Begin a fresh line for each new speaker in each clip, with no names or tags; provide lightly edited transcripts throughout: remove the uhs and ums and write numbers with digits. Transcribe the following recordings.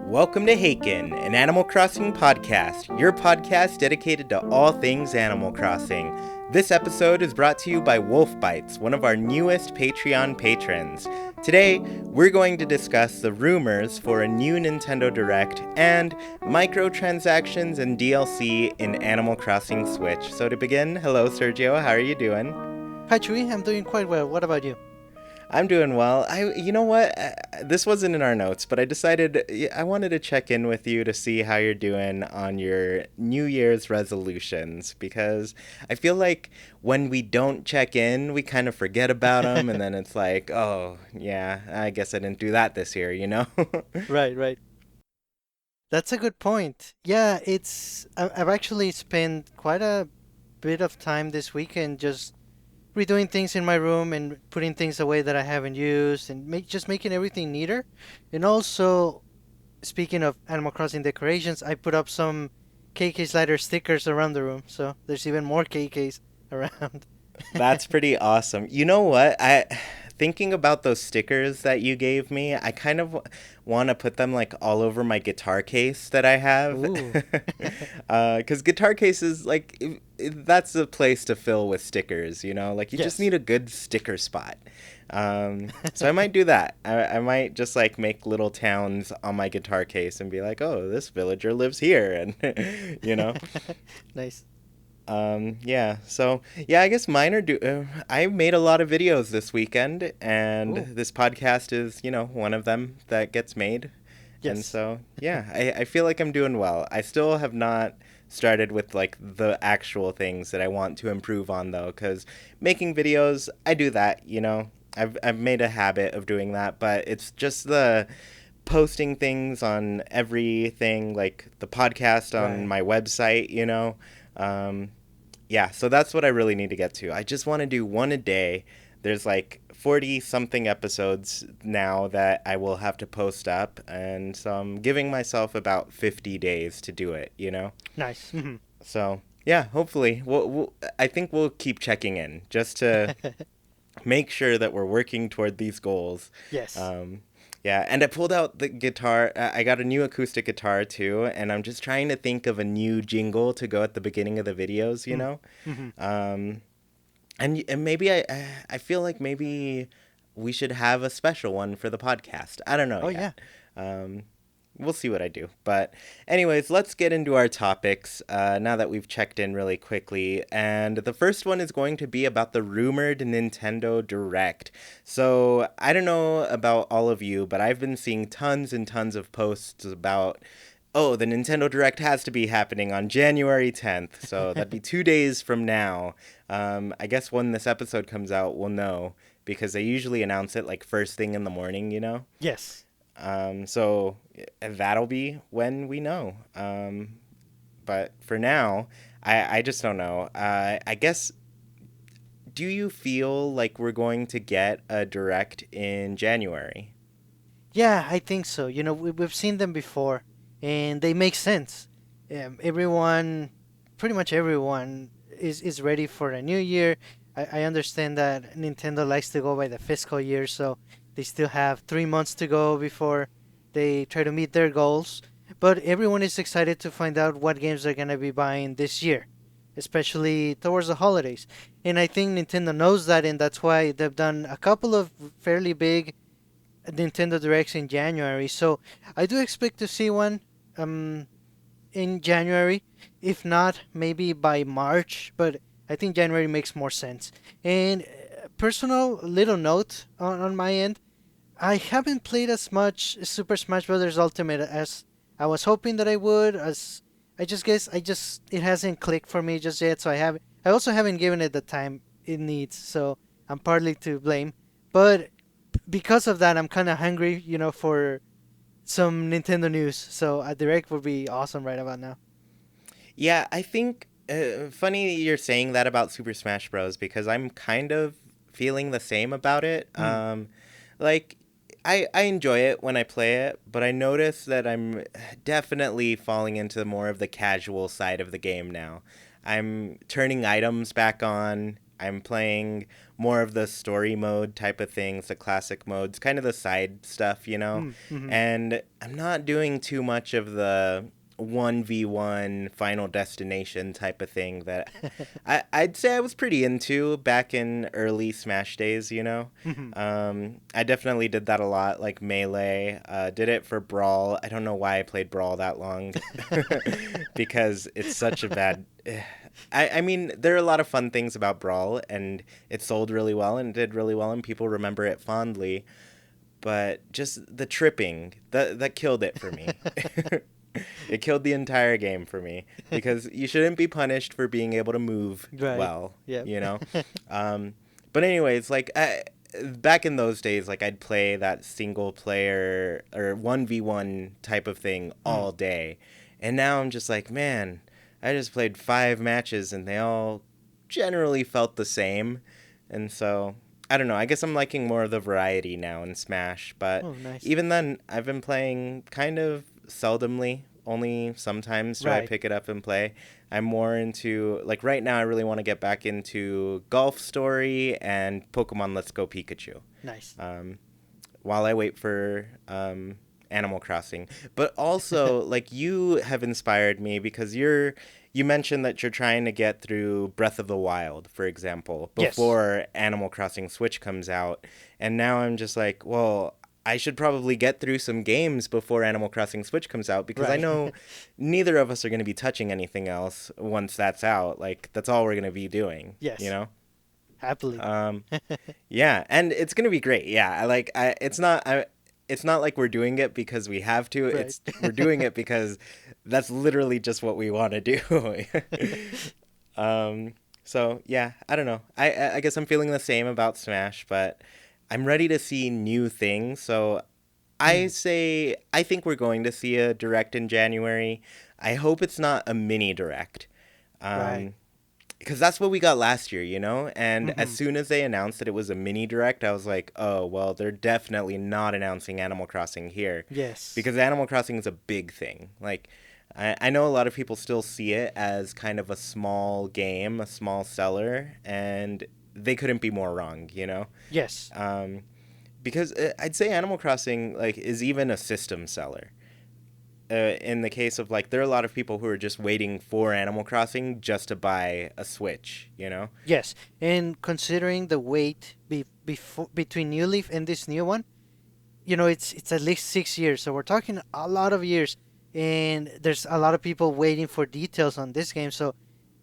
Welcome to Haken, an Animal Crossing podcast, your podcast dedicated to all things Animal Crossing. This episode is brought to you by Wolf Bites, one of our newest Patreon patrons. Today, we're going to discuss the rumors for a new Nintendo Direct and microtransactions and DLC in Animal Crossing Switch. So to begin, hello Sergio, how are you doing?
Hi Chewie, I'm doing quite well. What about you?
I'm doing well. You know what? This wasn't in our notes, but I decided I wanted to check in with you to see how you're doing on your New Year's resolutions, because I feel like when we don't check in, we kind of forget about them, and then it's like, oh, yeah, I guess I didn't do that this year, you know?
Right. That's a good point. Yeah, I've actually spent quite a bit of time this weekend just redoing things in my room and putting things away that I haven't used and just making everything neater. And also, speaking of Animal Crossing decorations, I put up some KK Slider stickers around the room, so there's even more KKs around.
That's pretty awesome. You know what? Thinking about those stickers that you gave me, I kind of want to put them like all over my guitar case that I have.
Ooh.
Because guitar cases, like, that's a place to fill with stickers, you know? Like, you just
Yes.
need a good sticker spot. So I might do that. I might just like make little towns on my guitar case and be like, oh, this villager lives here. And, you know?
Nice.
Yeah, I guess mine are I made a lot of videos this weekend, and
Ooh.
this podcast is, one of them that gets made. And
Yes.
so, yeah, I feel like I'm doing well. I still have not started with, like, the actual things that I want to improve on, though, because making videos, I do that, you know. I've made a habit of doing that, but it's just the posting things on everything, like the podcast on
Right.
my website, you know. Um, yeah, so that's what I really need to get to. I just want to do one a day. There's like 40 something episodes now that I will have to post up, and so I'm giving myself about 50 days to do it, you know?
Nice.
So, yeah, hopefully. I think we'll keep checking in just to make sure that we're working toward these goals.
Yes.
Um, yeah, and I pulled out the guitar. I got a new acoustic guitar too, and I'm just trying to think of a new jingle to go at the beginning of the videos, you
Mm.
know?
Mhm.
Um, and maybe I feel like maybe we should have a special one for the podcast. I don't know
Oh yeah.
yet. Um, we'll see what I do. But anyways, let's get into our topics now that we've checked in really quickly. And the first one is going to be about the rumored Nintendo Direct. So I don't know about all of you, but I've been seeing tons and tons of posts about, oh, the Nintendo Direct has to be happening on January 10th. So that'd be 2 days from now. I guess when this episode comes out, we'll know, because they usually announce it like first thing in the morning, you know?
Yes.
So that'll be when we know. But for now, I just don't know. I guess, do you feel like we're going to get a direct in January?
Yeah, I think so. We've seen them before, and they make sense. Everyone, pretty much everyone, is ready for a new year. I understand that Nintendo likes to go by the fiscal year, so they still have 3 months to go before they try to meet their goals. But everyone is excited to find out what games they're gonna be buying this year, especially towards the holidays. And I think Nintendo knows that, and that's why they've done a couple of fairly big Nintendo Directs in January. So I do expect to see one um in January. If not, maybe by March, but I think January makes more sense. And personal little note on my end, I haven't played as much Super Smash Bros. Ultimate as I was hoping that I would. As I just guess I just it hasn't clicked for me just yet. So I also haven't given it the time it needs. So I'm partly to blame. But because of that, I'm kind of hungry, for some Nintendo news. So a direct would be awesome right about now.
Yeah, I think funny you're saying that about Super Smash Bros. Because I'm kind of feeling the same about it.
Mm.
Like, I enjoy it when I play it, but I notice that I'm definitely falling into more of the casual side of the game now. I'm turning items back on. I'm playing more of the story mode type of things, the classic modes, kind of the side stuff, you know?
Mm-hmm.
And I'm not doing too much of the 1v1 final destination type of thing that I'd say I was pretty into back in early Smash days, you know?
Mm-hmm.
I definitely did that a lot, like Melee. Did it for Brawl. I don't know why I played Brawl that long because it's such a bad. I mean, there are a lot of fun things about Brawl, and it sold really well and did really well, and people remember it fondly. But just the tripping that killed it for me. It killed the entire game for me because you shouldn't be punished for being able to move
Right.
well,
Yep.
you know. Um, but anyways, like back in those days, like I'd play that single player or 1v1 type of thing
Mm.
all day, and now I'm just like, man, I just played 5 matches and they all generally felt the same, and so I don't know. I guess I'm liking more of the variety now in Smash, but
Oh, nice.
even then, I've been playing kind of seldomly. Only sometimes do I
Right.
pick it up and play. I'm more into, like, right now, I really want to get back into Golf Story and Pokemon Let's Go Pikachu
Nice.
um, while I wait for Animal Crossing. But also, like, you have inspired me because you mentioned that you're trying to get through Breath of the Wild, for example,
Yes.
before Animal Crossing Switch comes out. And now I'm just like, well, I should probably get through some games before Animal Crossing Switch comes out because I
Right.
know neither of us are going to be touching anything else once that's out. Like, that's all we're going to be doing, you
Yes.
know?
Happily.
Um, yeah, and it's gonna be great. Yeah, it's not like we're doing it because we have to.
Right.
We're doing it because that's literally just what we want to do. um, so yeah, I don't know. I guess I'm feeling the same about Smash, but I'm ready to see new things. So I
Mm.
say I think we're going to see a direct in January. I hope it's not a mini direct.
Right.
Um, because that's what we got last year, you know? And as
Mm-hmm.
soon as they announced that it was a mini direct, I was like, oh, well, they're definitely not announcing Animal Crossing here.
Yes.
Because Animal Crossing is a big thing. Like, I know a lot of people still see it as kind of a small game, a small seller, and they couldn't be more wrong, you know?
Yes.
Um, because I'd say Animal Crossing, like, is even a system seller in the case of like there are a lot of people who are just waiting for Animal Crossing just to buy a Switch, you know?
Yes. And considering the wait between New Leaf and this new one, it's at least 6 years. So we're talking a lot of years, and there's a lot of people waiting for details on this game. So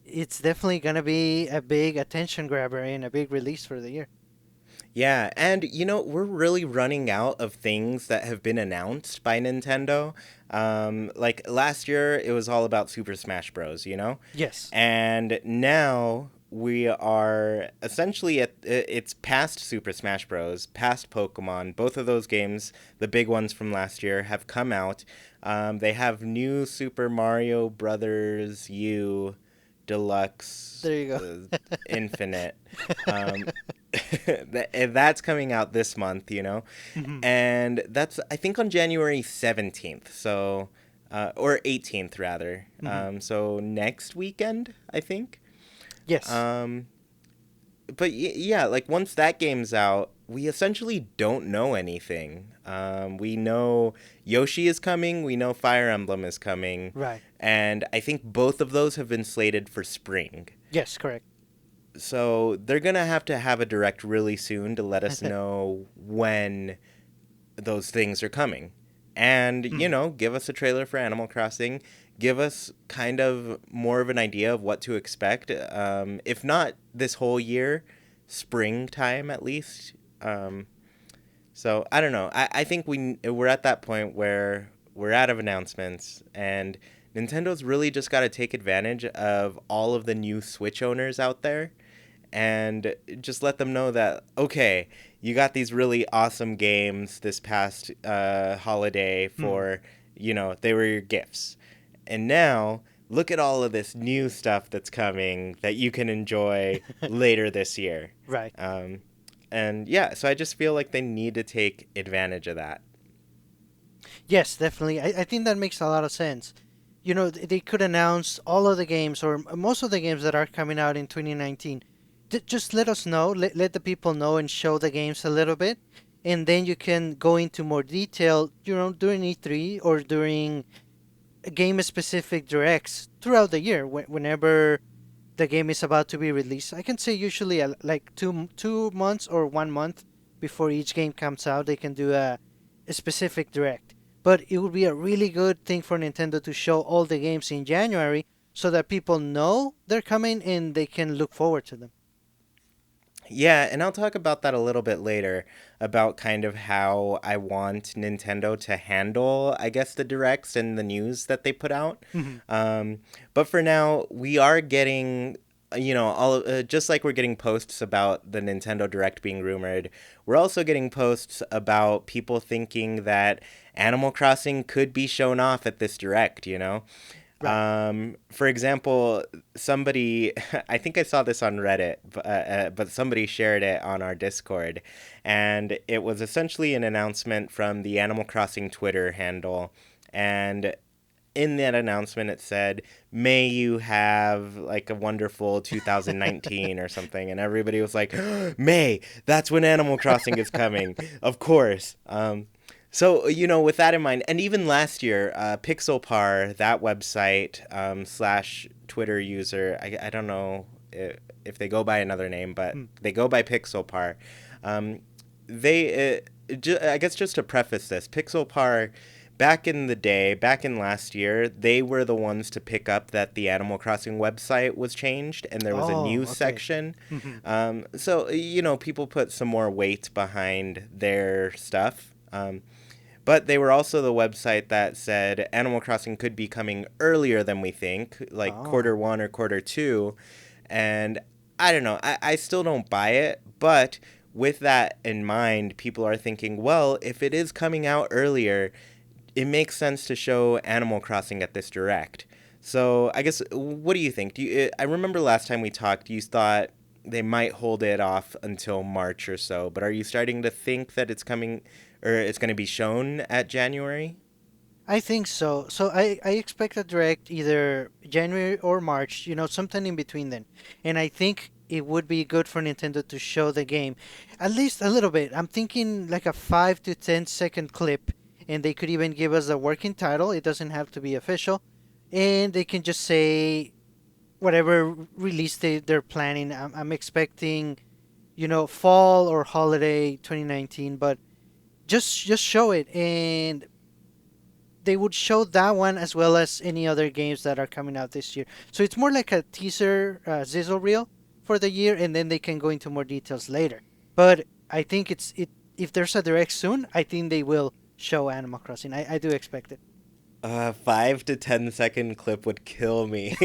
it's definitely gonna be a big attention grabber and a big release for the year.
Yeah, and you know, we're really running out of things that have been announced by Nintendo. Like last year, it was all about Super Smash Bros., you know?
Yes.
And now we are essentially at it's past Super Smash Bros., past Pokemon. Both of those games, the big ones from last year, have come out. They have new Super Mario Brothers U Deluxe
There you
Infinite. Um, that's coming out this month, you know,
go.
and that's I think on January 17th, so or 18th rather.
Hmm.
So next weekend, I think.
Yes.
Um, but yeah, like once that game's out, we essentially don't know anything. We know Yoshi is coming, we know Fire Emblem is coming,
Right.
and I think both of those have been slated for spring.
Yes. Correct.
So they're gonna have to have a direct really soon to let us know when those things are coming. And, you
Hmm.
know, give us a trailer for Animal Crossing. Give us kind of more of an idea of what to expect. If not this whole year, springtime at least. Um, so I don't know. I think we're at that point where we're out of announcements and Nintendo's really just got to take advantage of all of the new Switch owners out there and just let them know that okay, you got these really awesome games this past holiday
Hmm.
for they were your gifts, and now look at all of this new stuff that's coming that you can enjoy later this year.
Right.
Um, and yeah, so I just feel like they need to take advantage of that.
Yes, definitely. I think that makes a lot of sense. They could announce all of the games or most of the games that are coming out in 2019 just let us know, let the people know and show the games a little bit. And then you can go into more detail, during E3 or during game specific directs throughout the year whenever the game is about to be released. I can say usually like 2 months or 1 month before each game comes out, they can do a specific direct. But it would be a really good thing for Nintendo to show all the games in January so that people know they're coming and they can look forward to them.
Yeah, and I'll talk about that a little bit later about kind of how I want Nintendo to handle, I guess, the directs and the news that they put out.
Mhm.
Um, but for now, we are getting, all just like we're getting posts about the Nintendo Direct being rumored, we're also getting posts about people thinking that Animal Crossing could be shown off at this Direct, you know?
Right.
For example, somebody, I think I saw this on Reddit, but somebody shared it on our Discord, and it was essentially an announcement from the Animal Crossing Twitter handle, and in that announcement it said, "May you have like a wonderful 2019" or something, and everybody was like, "May, that's when Animal Crossing is coming, of course." So, with that in mind, and even last year, Pixelpar, that website slash Twitter user, I don't know if they go by another name, but
Mm.
they go by Pixelpar. Um, I guess just to preface this, Pixelpar, back in the day, back in last year, they were the ones to pick up that the Animal Crossing website was changed and there was a
Oh,
news
okay.
section.
Mhm.
So, people put some more weight behind their stuff. But they were also the website that said Animal Crossing could be coming earlier than we think, like
Oh.
quarter 1 or quarter 2. And I don't know, I still don't buy it. But with that in mind, people are thinking, well, if it is coming out earlier, it makes sense to show Animal Crossing at this direct. So I guess, what do you think? I remember last time we talked, you thought they might hold it off until March or so, but are you starting to think that it's coming or it's going to be shown at January?
I think so. So I expect a direct either January or March, sometime in between then. And I think it would be good for Nintendo to show the game at least a little bit. I'm thinking like a 5 to 10 second clip, and they could even give us a working title. It doesn't have to be official. And they can just say whatever release they're planning. I'm expecting, fall or holiday 2019, but just show it, and they would show that one as well as any other games that are coming out this year. So it's more like a teaser sizzle reel for the year, and then they can go into more details later. But I think if there's a direct soon, I think they will show Animal Crossing. I do expect it.
5 to 10 second clip would kill me.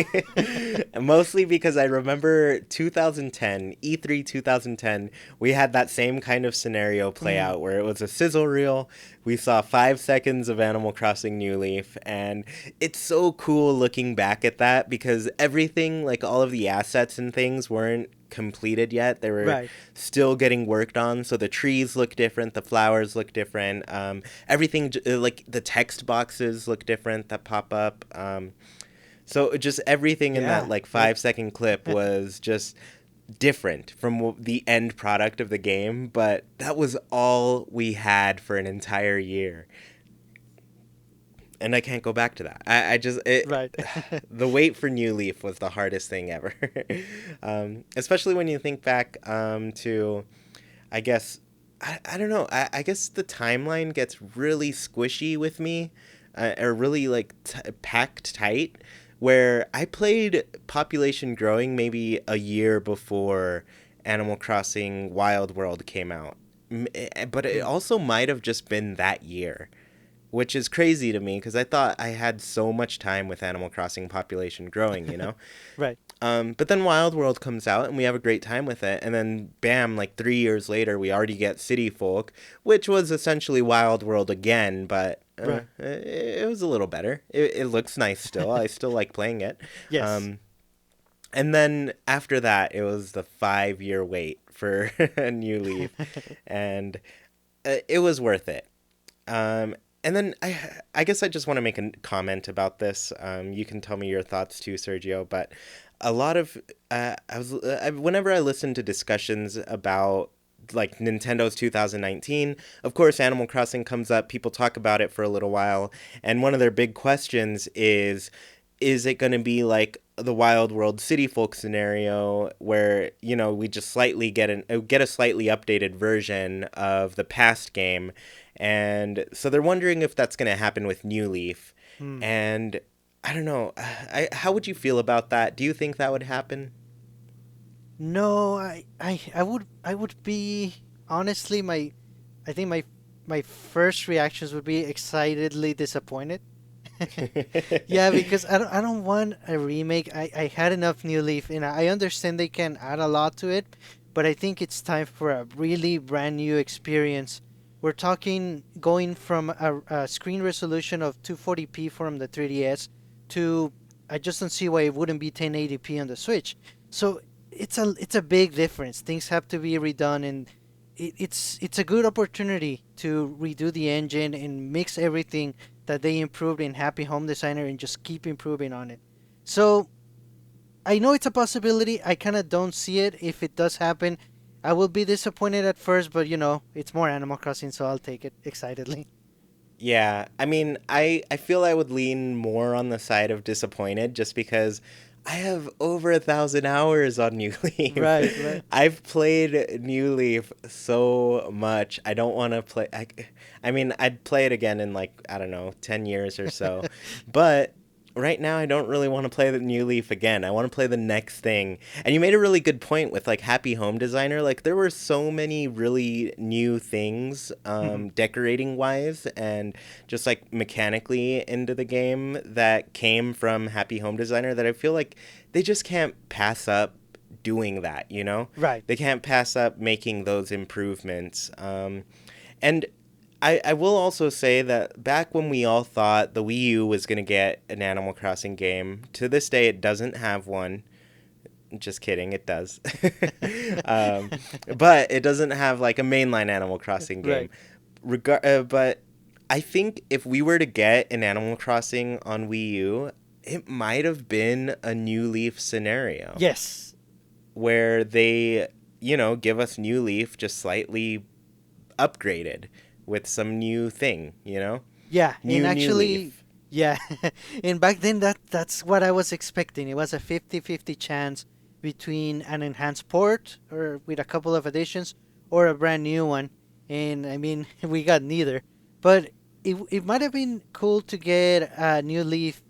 Mostly because I remember 2010, E3 2010, we had that same kind of scenario play
Mm,
out where it was a sizzle reel. We saw 5 seconds of Animal Crossing New Leaf, and it's so cool looking back at that because everything, like all of the assets and things, weren't completed yet. They were
right.
still getting worked on, so the trees look different, the flowers look different, everything like the text boxes look different that pop up. So just everything in that
Yeah.
like
Like
5 second clip was just different from the end product of the game, but that was all we had for an entire year, and I can't go back to that. I just
right.
the wait for New Leaf was the hardest thing ever, especially when you think back to, I guess, I don't know. I guess the timeline gets really squishy with me, or really like packed tight. Where I played Population Growing maybe a year before Animal Crossing Wild World came out, but it
Mm,
also might have just been that year, which is crazy to me because I thought I had so much time with Animal Crossing Population Growing.
right.
But then Wild World comes out and we have a great time with it. And then, bam, like 3 years later, we already get City Folk, which was essentially Wild World again, but
Right.
it was a little better. It looks nice still. I still like playing it.
Yes.
Um, and then after that, it was the 5 year wait for a New Leaf. And it was worth it. Um, And then I guess I just want to make a comment about this. You can tell me your thoughts too, Sergio. But a lot of whenever I listen to discussions about like Nintendo's 2019, of course, Animal Crossing comes up. People talk about it for a little while, and one of their big questions is it going to be like the Wild World City Folk scenario where we just slightly get a slightly updated version of the past game, and so they're wondering if that's going to happen with New Leaf,
Hmm.
and I don't know. How would you feel about that? Do you think that would happen?
No, I would be honestly I think my first reactions would be excitedly disappointed. Yeah, because I don't want a remake. I had enough New Leaf, and I understand they can add a lot to it, but I think it's time for a really brand new experience. We're talking going from a screen resolution of 240p from the 3DS to I just don't see why it wouldn't be 1080p on the Switch. So it's a big difference. Things have to be redone, and it's a good opportunity to redo the engine and mix everything that they improved in Happy Home Designer and just keep improving on it. So I know it's a possibility. I kind of don't see it. If it does happen, I will be disappointed at first, but it's more Animal Crossing, so I'll take it excitedly.
Yeah, I mean, I feel I would lean more on the side of disappointed just because I have over 1,000 hours on New Leaf.
Right, right.
I've played New Leaf so much. I don't want to play. I mean, I'd play it again in like I don't know 10 years or so, but right now I don't really want to play the New Leaf again. I want to play the next thing. And you made a really good point with like Happy Home Designer. Like there were so many really new things, decorating wise and just like mechanically into the game that came from Happy Home Designer that I feel like they just can't pass up doing that.
Right.
They can't pass up making those improvements. And I will also say that back when we all thought the Wii U was going to get an Animal Crossing game, to this day it doesn't have one. Just kidding, it does. um, but it doesn't have like a mainline Animal Crossing game.
Right.
But I think if we were to get an Animal Crossing on Wii U, it might have been a New Leaf scenario
Yes.
where they, give us New Leaf just slightly upgraded with some new thing,
Yeah, and
New
actually,
Leaf.
yeah, and back then that's what I was expecting. It was a 50-50 chance between an enhanced port or with a couple of additions or a brand new one. And I mean, we got neither. But it might have been cool to get a New Leaf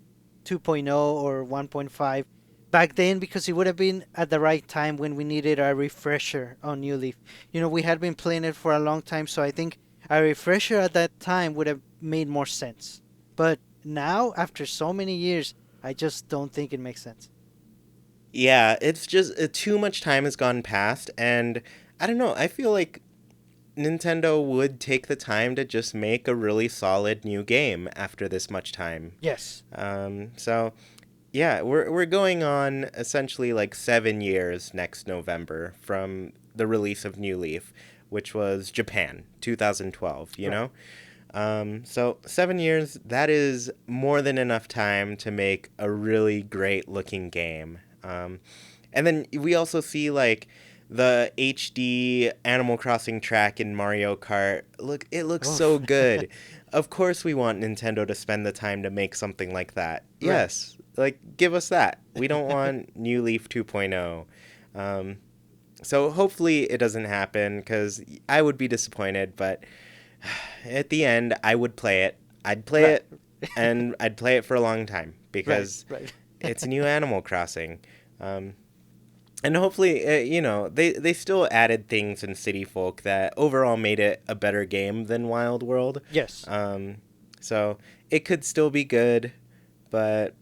2.0 or 1.5 back then because it would have been at the right time when we needed a refresher on New Leaf. We had been playing it for a long time, so I think a refresher at that time would have made more sense. But now, after so many years, I just don't think it makes sense.
Yeah, it's just too much time has gone past, and I don't know. I feel like Nintendo would take the time to just make a really solid new game after this much time.
Yes.
So yeah, we're going on essentially like 7 years next November from the release of New Leaf, which was Japan, 2012.
Right.
So 7 years, that is more than enough time to make a really great looking game. And then we also see like the HD Animal Crossing track in Mario Kart. Look, it looks so
Oof.
good. Of course, we want Nintendo to spend the time to make something like that.
Right.
Yes, like give us that. We don't want New Leaf 2.0. Um, so hopefully it doesn't happen because I would be disappointed, but at the end, I would play it. I'd play
Right.
it, and I'd play it for a long time
Right.
because
Right.
it's a new Animal Crossing. Um, and hopefully, they still added things in City Folk that overall made it a better game than Wild World.
Yes.
Um, so it could still be good, but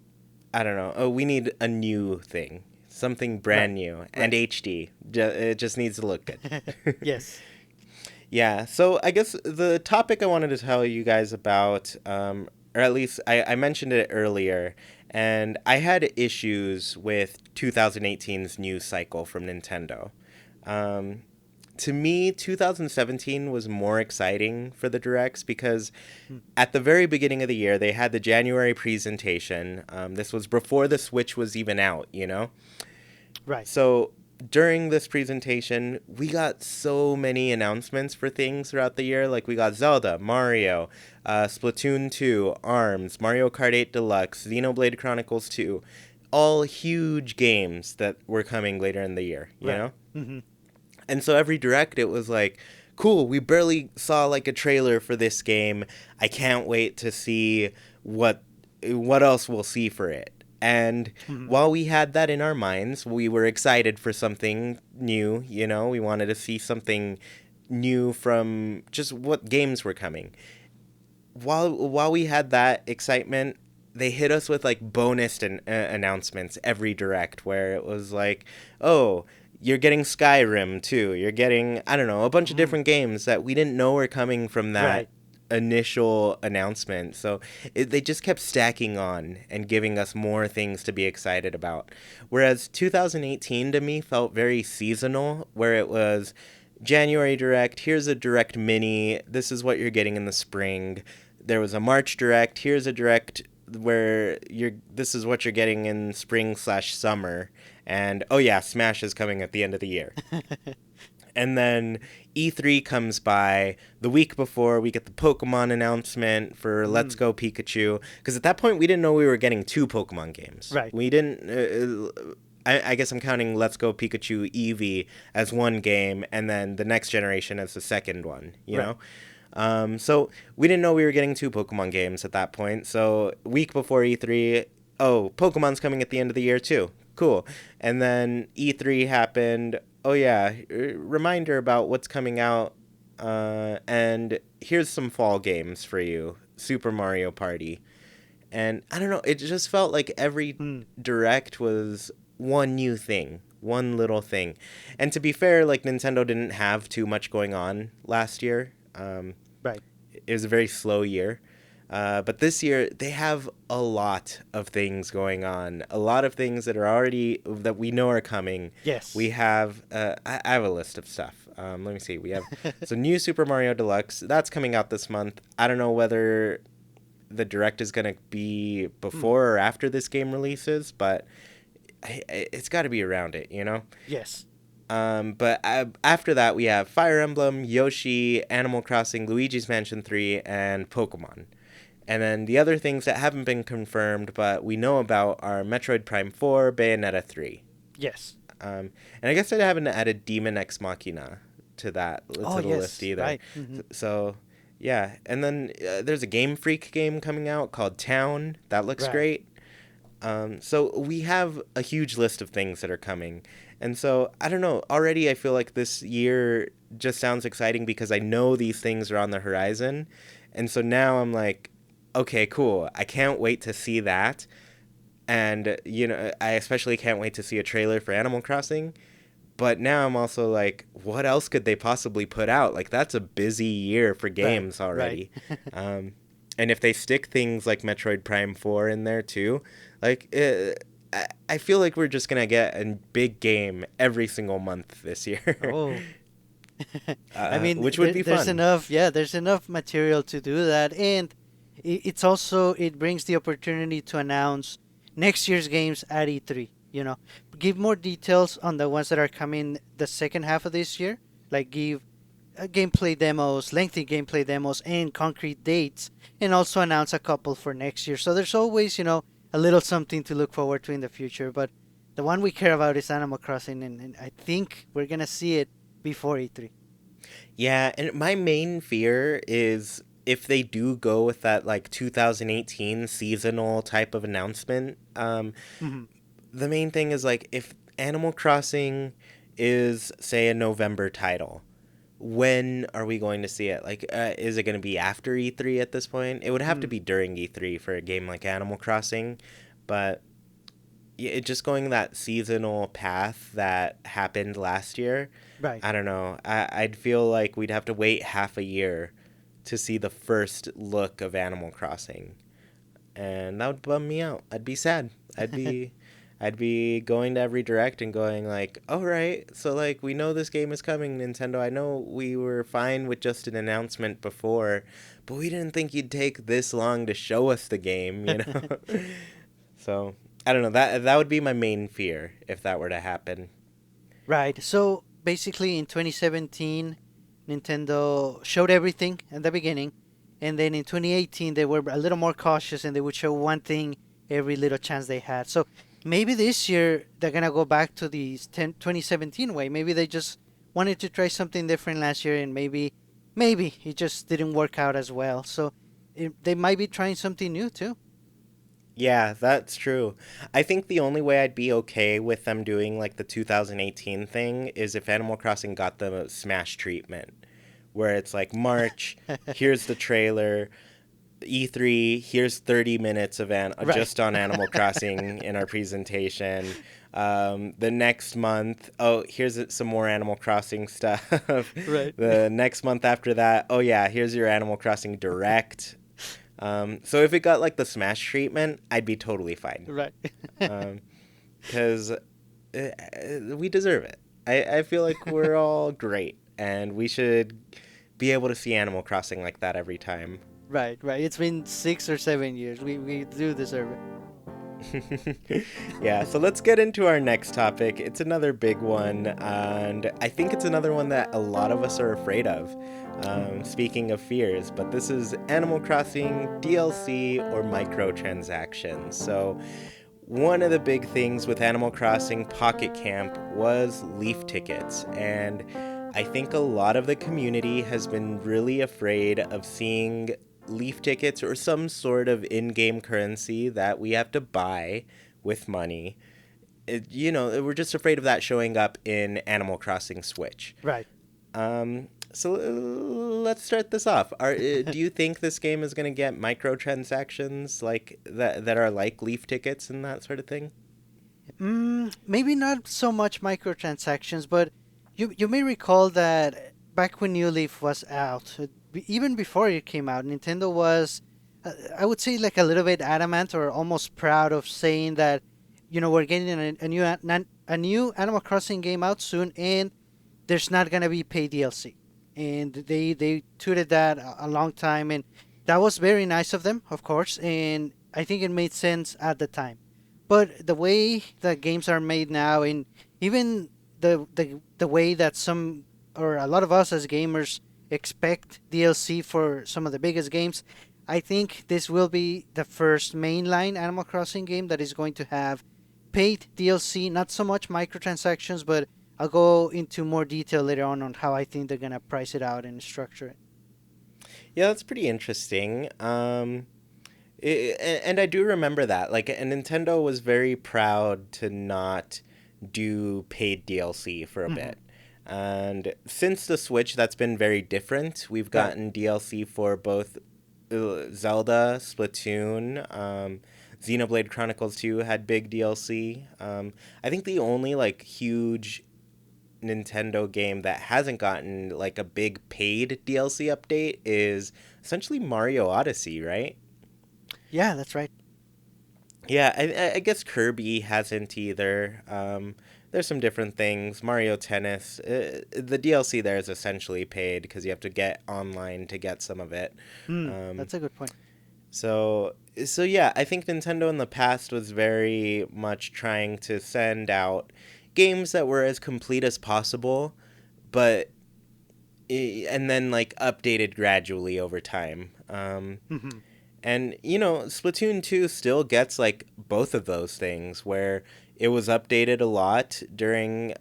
I don't know. Oh, we need a new thing, something
Right.
brand new and
Right.
HD. It just needs to look good.
Yes.
Yeah, so I guess the topic I wanted to tell you guys about, or at least I mentioned it earlier, and I had issues with 2018's news cycle from Nintendo. Um, to me, 2017 was more exciting for the directs because
Mm,
at the very beginning of the year, they had the January presentation. This was before the Switch was even out, you know?
right.
So during this presentation, we got so many announcements for things throughout the year. Like we got Zelda, Mario, Splatoon 2, ARMS, Mario Kart 8 Deluxe, Xenoblade Chronicles 2. All huge games that were coming later in the year, you
Right.
know?
Hmm.
And so every direct, it was like, cool, we barely saw like a trailer for this game. I can't wait to see what what else we'll see for it. And
Hmm.
while we had that in our minds, we were excited for something new, you know, we wanted to see something new from just what games were coming. While we had that excitement, they hit us with like bonus announcements every direct where it was like, oh, you're getting Skyrim too. You're getting, I don't know, a bunch of
Hmm.
different games that we didn't know were coming from that
Right.
initial announcement. So they just kept stacking on and giving us more things to be excited about. Whereas 2018 to me felt very seasonal, where it was January Direct, here's a Direct Mini, this is what you're getting in the spring. There was a March Direct, here's a Direct where you're this is what you're getting in spring/summer. And oh yeah, Smash is coming at the end of the year. And then E3 comes by the week before. We get the Pokemon announcement for Let's
Mm,
Go Pikachu. Because at that point, we didn't know we were getting two Pokemon games.
right.
We didn't. I guess I'm counting Let's Go Pikachu Eevee as one game, and then the next generation as the second one. You
Right.
know. So we didn't know we were getting two Pokemon games at that point. So week before E3, oh, Pokemon's coming at the end of the year too. Cool. And then E3 happened. Oh yeah, reminder about what's coming out. And here's some fall games for you. Super Mario Party. And I don't know, it just felt like every
Mm,
direct was one new thing, one little thing. And to be fair, like Nintendo didn't have too much going on last year.
right.
It was a very slow year. But this year they have a lot of things going on, a lot of things that are already that we know are coming. We
Yes.
have I have a list of stuff. Let me see. We have so new Super Mario Deluxe that's coming out this month. I don't know whether the direct is gonna be
Mm,
before or after this game releases, but it's got to be around it, you know.
yes.
But after that, we have Fire Emblem, Yoshi, Animal Crossing, Luigi's Mansion 3, and Pokemon. And then the other things that haven't been confirmed but we know about are Metroid Prime 4, Bayonetta 3.
Yes.
And I guess I haven't added Demon Ex Machina to that
Oh,
to the list
yes.
either.
Right. Hmm.
So yeah, and then there's a Game Freak game coming out called Town. That looks
Right.
great. So we have a huge list of things that are coming. And so I don't know. Already, I feel like this year just sounds exciting because I know these things are on the horizon. And so now I'm like, okay, cool. I can't wait to see that. And, you know, I especially can't wait to see a trailer for Animal Crossing. But now I'm also like, what else could they possibly put out? Like, that's a busy year for
Right.
games
Right.
already. Um, and if they stick things like Metroid Prime 4 in there too, like, I feel like we're just going to get a big game every single month this year,
Oh. I mean,
which would be
there's
fun.
enough. Yeah, there's enough material to do that, and it's also it brings the opportunity to announce next year's games at E3. You know, give more details on the ones that are coming the second half of this year. Like give gameplay demos, lengthy gameplay demos, and concrete dates, and also announce a couple for next year. So there's always, a little something to look forward to in the future. But the one we care about is Animal Crossing, and I think we're gonna see it before E3.
Yeah, and my main fear is if they do go with that like 2018 seasonal type of announcement,
Hmm.
the main thing is like if Animal Crossing is say a November title, when are we going to see it? Like, is it going to be after E3 at this point? It would have to
Mm,
be during E3 for a game like Animal Crossing, but yeah, it just going that seasonal path that happened last year.
right.
I don't know. I'd feel like we'd have to wait half a year to see the first look of Animal Crossing, and that would bum me out. I'd be sad. I'd be going to every direct and going like, "All right, so like we know this game is coming, Nintendo. I know we were fine with just an announcement before, but we didn't think you'd take this long to show us the game, you know?" So, I don't know. That would be my main fear if that were to happen.
Right. So basically, in 2017, Nintendo showed everything at the beginning, and then in 2018 they were a little more cautious and they would show one thing every little chance they had. So maybe this year they're gonna go back to the 2017 way. Maybe they just wanted to try something different last year, and maybe it just didn't work out as well. So they might be trying something new too.
Yeah, that's true. I think the only way I'd be okay with them doing like the 2018 thing is if Animal Crossing got the Smash treatment, where it's like March, here's the trailer, E3, here's 30 minutes of
Right.
just on Animal Crossing in our presentation. The next month, oh, here's some more Animal Crossing stuff.
Right.
The next month after that, oh yeah, here's your Animal Crossing Direct. So if it got like the Smash treatment, I'd be totally fine.
Right.
Because we deserve it. I feel like we're all great, and we should be able to see Animal Crossing like that every time.
Right, right. It's been 6 or 7 years. We do deserve it.
Yeah, so let's get into our next topic. It's another big one, and I think it's another one that a lot of us are afraid of. Speaking of fears, but this is Animal Crossing DLC or microtransactions. So, one of the big things with Animal Crossing Pocket Camp was leaf tickets, and I think a lot of the community has been really afraid of seeing leaf tickets or some sort of in-game currency that we have to buy with money. We're just afraid of that showing up in Animal Crossing Switch.
Right.
So let's start this off. Do you think this game is going to get microtransactions like that are like leaf tickets and that sort of thing?
Maybe not so much microtransactions, but you may recall that back when New Leaf was out, even before it came out, Nintendo was, I would say, like a little bit adamant or almost proud of saying that, we're getting a new Animal Crossing game out soon, and there's not gonna be paid DLC. And they tweeted that a long time, and that was very nice of them, of course, and I think it made sense at the time. But the way that games are made now, and even the way that some or a lot of us as gamers expect DLC for some of the biggest games, I think this will be the first mainline Animal Crossing game that is going to have paid DLC, not so much microtransactions, but I'll go into more detail later on how I think they're gonna price it out and structure it.
Yeah, that's pretty interesting. And I do remember that. Like, and Nintendo was very proud to not do paid DLC for a
Hmm.
bit. And since the Switch, that's been very different. We've
Right.
gotten DLC for both Zelda, Splatoon, Xenoblade Chronicles 2 had big DLC. I think the only like huge Nintendo game that hasn't gotten like a big paid DLC update is essentially Mario Odyssey, right?
Yeah, that's right.
Yeah, I guess Kirby hasn't either. There's some different things. Mario Tennis, the DLC there is essentially paid because you have to get online to get some of it. Um,
That's a good point.
so yeah, I think Nintendo in the past was very much trying to send out games that were as complete as possible, but and then like updated gradually over time.
Hmm.
And Splatoon 2 still gets like both of those things where it was updated a lot during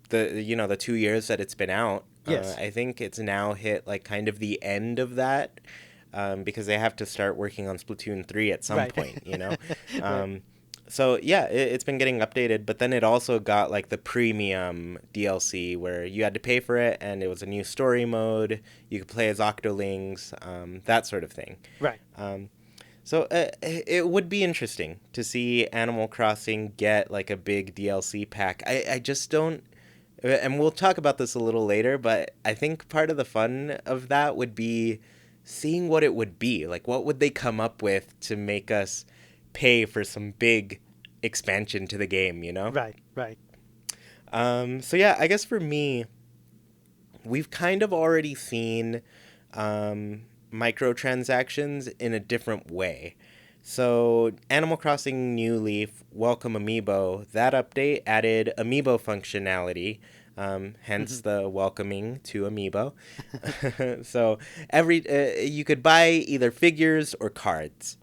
the 2 years that it's been out.
Yes.
I think it's now hit like kind of the end of that, because they have to start working on Splatoon 3 at some
Right.
point.
Right.
Um, so yeah, it's been getting updated, but then it also got like the premium DLC where you had to pay for it, and it was a new story mode. You could play as Octolings, that sort of thing.
Right.
Um, so it would be interesting to see Animal Crossing get like a big DLC pack. I just don't, and we'll talk about this a little later, but I think part of the fun of that would be seeing what it would be. Like, what would they come up with to make us pay for some big expansion to the game, you know?
Right, right.
So yeah, I guess for me, we've kind of already seen microtransactions in a different way. So, Animal Crossing New Leaf Welcome Amiibo, that update added Amiibo functionality, hence
Hmm.
the welcoming to Amiibo. So, you could buy either figures or cards.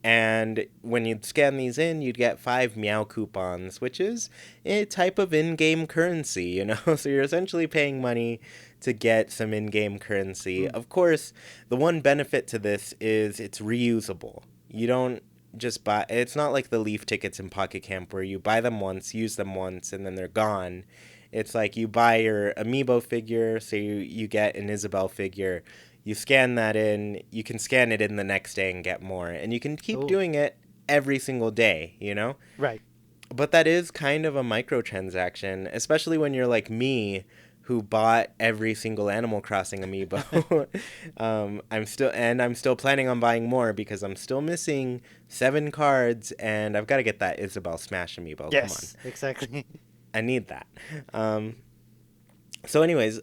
And when you'd scan these in, you'd get 5 meow coupons, which is a type of in game currency, you know? So you're essentially paying money to get some in game currency.
Mm.
Of course, the one benefit to this is it's reusable. You don't just buy, it's not like the Leaf tickets in Pocket Camp where you buy them once, use them once, and then they're gone. It's like you buy your Amiibo figure, so you get an Isabel figure, you scan that in, you can scan it in the next day and get more. And you can keep
Oh,
doing it every single day, you know?
right.
But that is kind of a microtransaction, especially when you're like me who bought every single Animal Crossing amiibo. I'm still planning on buying more because I'm still missing 7 cards and I've got to get that Isabel Smash amiibo. Come on.
Yes, exactly.
I need that. Um, so, anyways,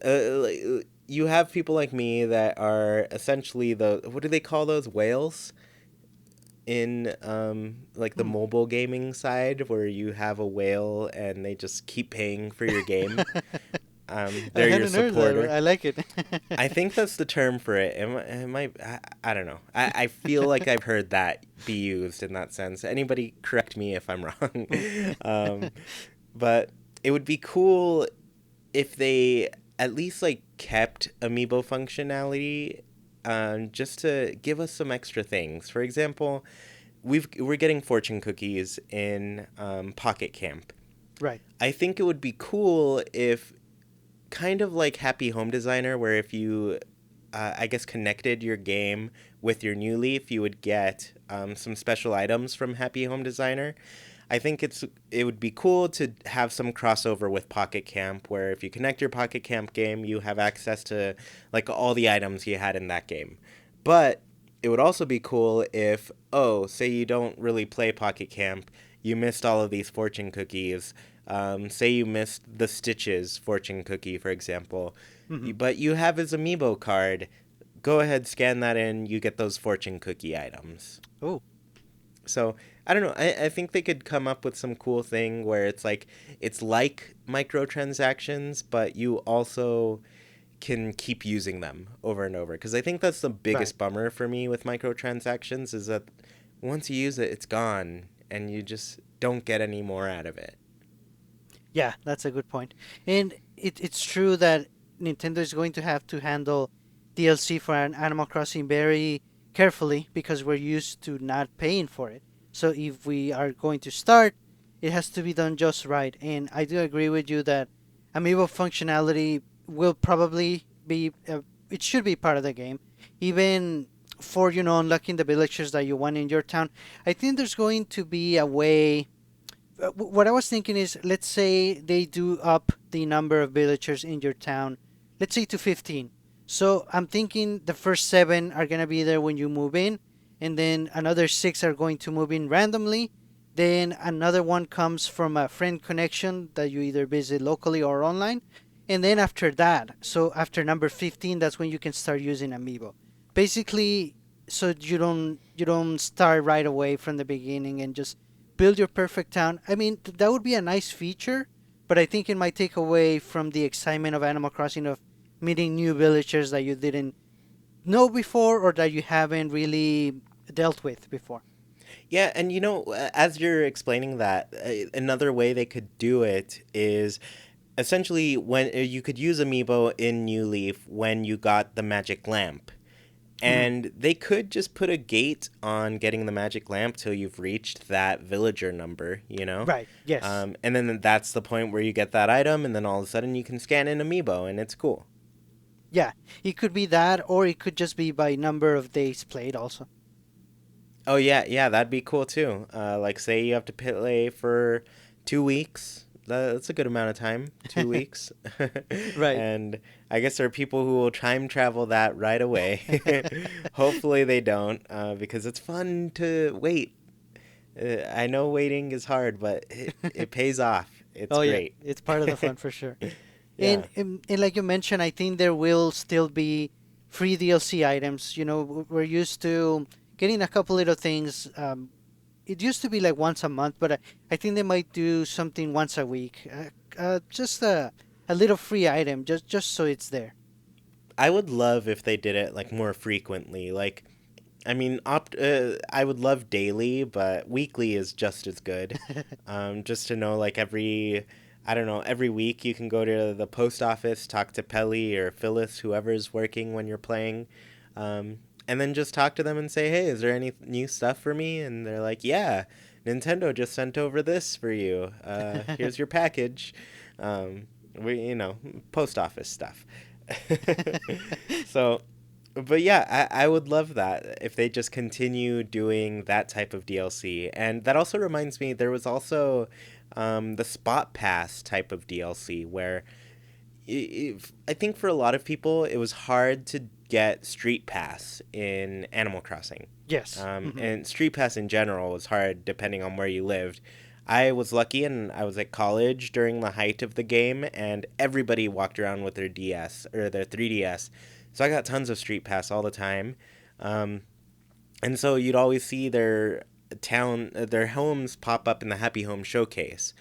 you have people like me that are essentially what do they call those whales in like the
Hmm.
mobile gaming side, where you have a whale and they just keep paying for your game.
I
They're your
hadn't heard that.
supporter.
I like it.
I think that's the term for it. I don't know. I feel like I've heard that be used in that sense. Anybody correct me if I'm wrong.
Hmm.
um, but it would be cool if they at least like kept amiibo functionality, just to give us some extra things. For example, we're getting fortune cookies in Pocket Camp.
Right.
I think it would be cool if, kind of like Happy Home Designer, where if you, I guess, connected your game with your New Leaf, you would get some special items from Happy Home Designer. I think it would be cool to have some crossover with Pocket Camp, where if you connect your Pocket Camp game, you have access to like all the items you had in that game. But it would also be cool if, oh, say you don't really play Pocket Camp, you missed all of these fortune cookies. Say you missed the Stitches fortune cookie, for example,
Hmm.
but you have his amiibo card. Go ahead, scan that in. You get those fortune cookie items.
Oh,
So I don't know. I think they could come up with some cool thing where it's like microtransactions, but you also can keep using them over and over. Because I think that's the
right.
biggest bummer for me with microtransactions is that once you use it, it's gone, and you just don't get any more out of it.
Yeah, that's a good point. And it's true that Nintendo is going to handle DLC for an Animal Crossing very carefully because we're used to not paying for it. So if we are going to start, it has to be done just right. And I do agree with you that amiibo functionality will probably be it should be part of the game, even for unlocking the villagers that you want in your town. I think there's going to be a way. What I was thinking is, let's say they do up the number of villagers in your town, let's say to 15. So I'm thinking the first 7 are going to be there when you move in, and then another 6 are going to move in randomly. Then another one comes from a friend connection that you either visit locally or online. And then after that, so after number 15, that's when you can start using Amiibo. Basically, so you don't start right away from the beginning and just build your perfect town. I mean, that would be a nice feature, but I think it might take away from the excitement of Animal Crossing of meeting new villagers that you didn't know before or that you haven't really dealt with before.
Yeah, and as you're explaining that, another way they could do it is essentially when you could use Amiibo in New Leaf when you got the magic lamp.
Hmm.
And they could just put a gate on getting the magic lamp till you've reached that villager number, you know?
Right. Yes.
And then that's the point where you get that item, and then all of a sudden you can scan in Amiibo, and it's cool.
Yeah. It could be that, or it could just be by number of days played. Also.
Oh, yeah, yeah, that'd be cool too. Like, say you have to play for 2 weeks. That's a good amount of time, 2 weeks.
Right.
And I guess there are people who will time travel that right away. Hopefully they don't, because it's fun to wait. I know waiting is hard, but it pays off. It's
Oh yeah,
great.
it's part of the fun for sure.
Yeah.
And like you mentioned, I think there will still be free DLC items. You know, we're used to getting a couple little things. It used to be like once a month, but I think they might do something once a week. Just a little free item, just so it's there.
I would love if they did it like more frequently. Like, I mean, I would love daily, but weekly is just as good. Just to know, like I don't know, every week you can go to the post office, talk to Pelly or Phyllis, whoever's working when you're playing, and then just talk to them and say, "Hey, is there any new stuff for me?" And they're like, "Yeah, Nintendo just sent over this for you. Here's your package." You know, post office stuff. So, but yeah, I would love that if they just continue doing that type of DLC. And that also reminds me, there was also the Spot Pass type of DLC where I think for a lot of people, it was hard to get Street Pass in Animal Crossing.
Yes.
And Street Pass in general was hard depending on where you lived. I was lucky and I was at college during the height of the game, and everybody walked around with their DS or their 3DS. So I got tons of Street Pass all the time. Um, and so you'd always see their homes pop up in the Happy Home Showcase.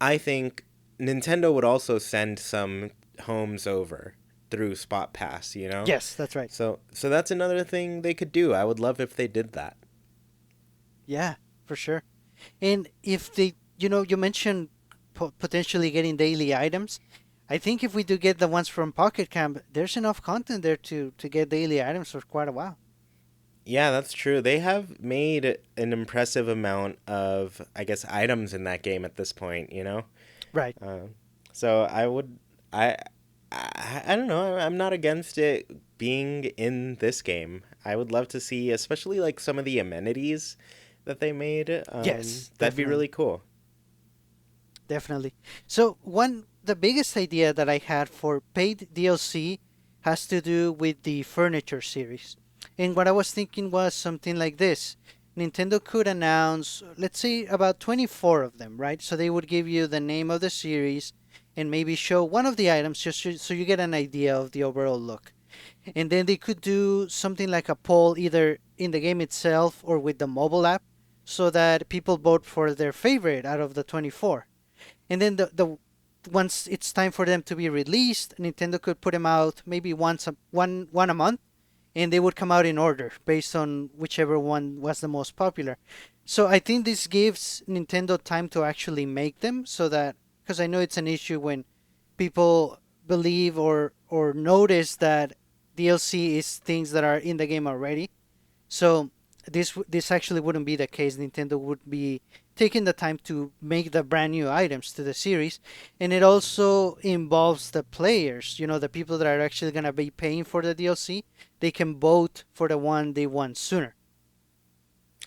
I think Nintendo would also send some homes over through Spot Pass, you know?
Yes, that's right.
So that's another thing they could do. I would love if they did that.
Yeah, for sure. And if they, you mentioned potentially getting daily items. I think if we do get the ones from Pocket Camp, there's enough content there to get daily items for quite a while.
Yeah, that's true. They have made an impressive amount of, I guess, items in that game at this point, you know?
Right.
Uh, so I, I don't know. I'm not against it being in this game. I would love to see, especially like some of the amenities that they made.
Yes,
That'd be
definitely.
really cool.
Definitely. So the biggest idea that I had for paid DLC has to do with the furniture series. And what I was thinking was something like this. Nintendo could announce, let's say, about 24 of them, right? So they would give you the name of the series and maybe show one of the items just so you get an idea of the overall look. And then they could do something like a poll either in the game itself or with the mobile app so that people vote for their favorite out of the 24. And then the once it's time for them to be released, Nintendo could put them out maybe one a month, and they would come out in order based on whichever one was the most popular. So I think this gives Nintendo time to actually make them, so that because I know it's an issue when people believe or notice that DLC is things that are in the game already. So this actually wouldn't be the case. Nintendo would be taking the time to make the brand new items to the series, and it also involves the players. You know, the people that are actually gonna be paying for the DLC. They can vote for the one they want sooner.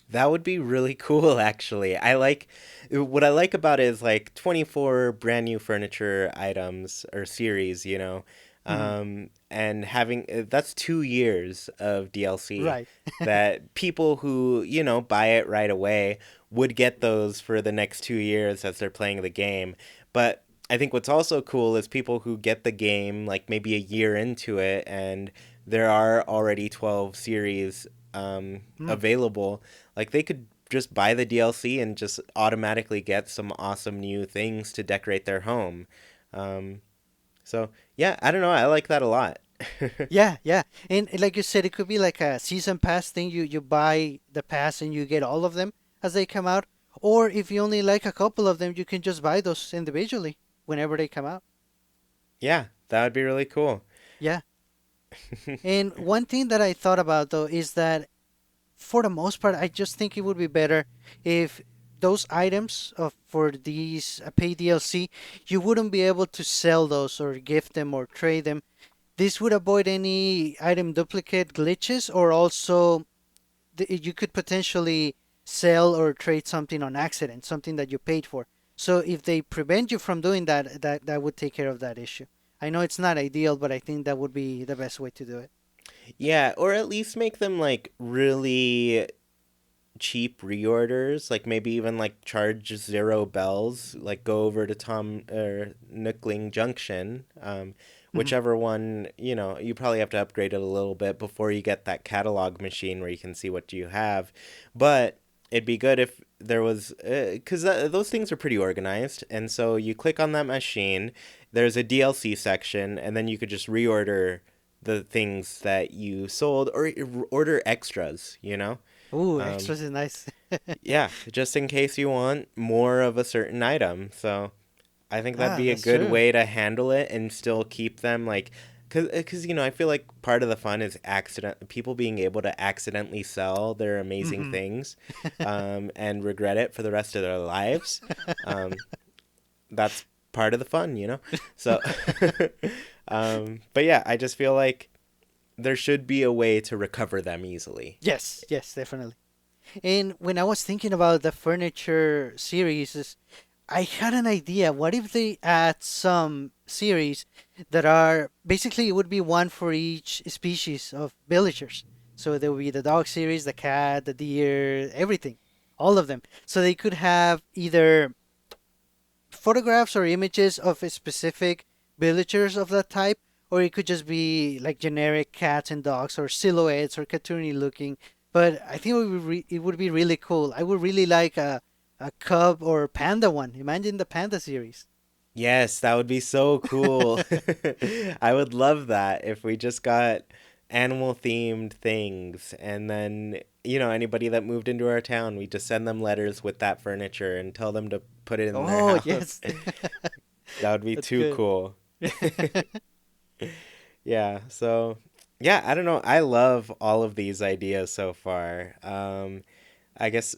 That would be really cool, actually. What I like about it is like 24 brand new furniture items or series, you know,
Mhm.
and having that's 2 years of DLC
Right.
that people who, you know, buy it right away would get those for the next 2 years as they're playing the game. But I think what's also cool is people who get the game like maybe a year into it and there are already 12 series
Mm.
available, like they could just buy the DLC and just automatically get some awesome new things to decorate their home. Um, so yeah, I don't know. I like that a lot.
Yeah, yeah. And like you said, it could be like a season pass thing. You buy the pass and you get all of them as they come out. Or if you only like a couple of them, you can just buy those individually whenever they come out.
Yeah, that would be really cool.
Yeah. And one thing that I thought about though is that for the most part, I just think it would be better if those items for these paid DLC, you wouldn't be able to sell those or gift them or trade them. This would avoid any item duplicate glitches, or also you could potentially sell or trade something on accident, something that you paid for. So if they prevent you from doing that, that would take care of that issue. I know it's not ideal, but I think that would be the best way to do it.
Yeah, or at least make them like really cheap reorders, like maybe even like charge 0 bells, like go over to Tom or Nookling Junction,
Mhm.
whichever one, you probably have to upgrade it a little bit before you get that catalog machine where you can see what you have. But it'd be good if there was, because those things are pretty organized, and so you click on that machine, there's a DLC section, and then you could just reorder the things that you sold or order extras.
Ooh,
um,
extras is nice.
yeah, just in case you want more of a certain item. So I think that'd
Ah,
be a
that's
good
true.
way to handle it and still keep them like, cause I feel like part of the fun is people being able to accidentally sell their amazing
Hmm.
things, and regret it for the rest of their lives. Um, that's part of the fun. So, but yeah, I just feel like there should be a way to recover them easily.
Yes, yes, definitely. And when I was thinking about the furniture series, I had an idea. What if they add some series that are basically it would be one for each species of villagers. So there would be the dog series, the cat, the deer, everything, all of them. So they could have either photographs or images of a specific villagers of that type, or it could just be like generic cats and dogs or silhouettes or cartoony looking. But I think it would be really cool. I would really like a cub or panda one. Imagine the panda series.
Yes, that would be so cool. I would love that if we just got animal themed things, and then, anybody that moved into our town, we just send them letters with that furniture and tell them to put it in their
Oh
house.
yes,
That would be
that's
too
good.
cool. Yeah, so yeah, I don't know. I love all of these ideas so far. I guess